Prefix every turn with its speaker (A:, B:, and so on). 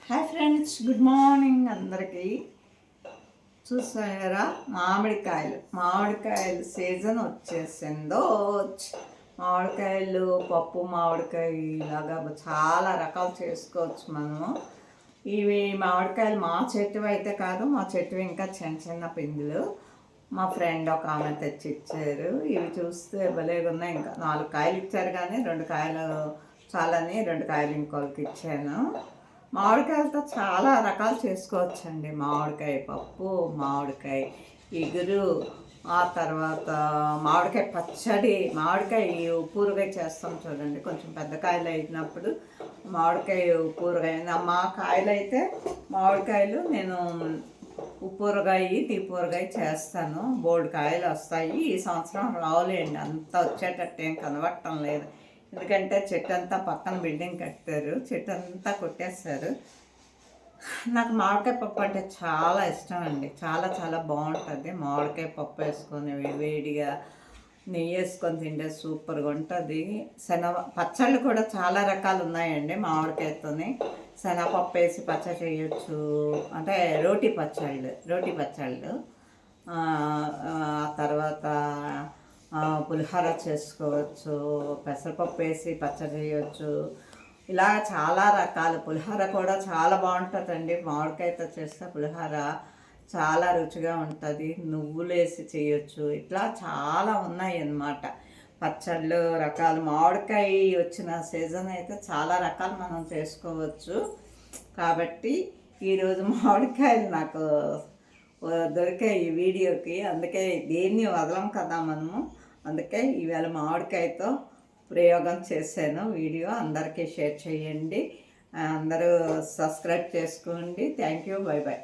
A: Hi friends, good morning అందరికీ. చూసారా, మామిడికాయలు సీజన్ వచ్చేసిందో. మామిడికాయలు పప్పు, మామిడికాయ ఇలాగా చాలా రకాలు చేసుకోవచ్చు మనము. ఇవి మామిడికాయలు మా చెట్టు అయితే కాదు, మా చెట్టు ఇంకా చిన్న చిన్న పిందులు. మా ఫ్రెండ్ ఒక ఆమె తెచ్చి ఇచ్చారు. ఇవి చూస్తే భలేగా ఉన్నాయి. ఇంకా 4 కాయలు ఇచ్చారు, కానీ 2 కాయలు చాలని 2 కాయలు ఇంకోళ్ళకి ఇచ్చాను. మామిడికాయలతో చాలా రకాలు చేసుకోవచ్చండి. మామిడికాయ పప్పు, మామిడికాయ ఇగురు, ఆ తర్వాత మామిడికాయ పచ్చడి, మామిడికాయ ఉప్పూరగాయ చేస్తాం చూడండి. కొంచెం పెద్ద కాయలు అయినప్పుడు మామిడికాయ ఉప్పూరగాయ. మా కాయలు అయితే మామిడికాయలు నేను ఉప్పూరగాయ, తీపూరగాయ చేస్తాను. బోల్డ్ కాయలు వస్తాయి. ఈ సంవత్సరం రావులేండి, అంత వచ్చేటట్టు ఏం కనబడటం లేదు. ఎందుకంటే చెట్టు అంతా పక్కన బిల్డింగ్ కట్టారు, చెట్టు అంతా కొట్టేస్తారు. నాకు మామిడికాయ పప్పు అంటే చాలా ఇష్టం అండి. చాలా చాలా బాగుంటుంది. మామిడికాయ పప్పు వేసుకొని వేడిగా నెయ్యి వేసుకొని తింటే సూపర్గా ఉంటుంది. పచ్చళ్ళు కూడా చాలా రకాలు ఉన్నాయండి మామిడికాయతోని. శనగపప్పు వేసి పచ్చడి చేయొచ్చు, అంటే రోటి పచ్చళ్ళు. తర్వాత పులిహోర చేసుకోవచ్చు, పెసరపప్పు వేసి పచ్చడి చేయవచ్చు. ఇలా చాలా రకాలు. పులిహోర కూడా చాలా బాగుంటుందండి. మామిడికాయతో చేస్తే పులిహోర చాలా రుచిగా ఉంటుంది. నువ్వులు వేసి చేయొచ్చు. ఇట్లా చాలా ఉన్నాయి అన్నమాట పచ్చళ్ళు రకాలు. మామిడికాయ వచ్చిన సీజన్ అయితే చాలా రకాలు మనం చేసుకోవచ్చు. కాబట్టి ఈరోజు మామిడికాయలు నాకు దొరికాయి ఈ వీడియోకి. అందుకే దేన్ని వదలం కదా మనము. అందుకే ఈవేళ మామిడికాయతో ప్రయోగం చేశాను. వీడియో అందరికీ షేర్ చేయండి, అందరూ సబ్స్క్రైబ్ చేసుకోండి. Thank you, bye bye.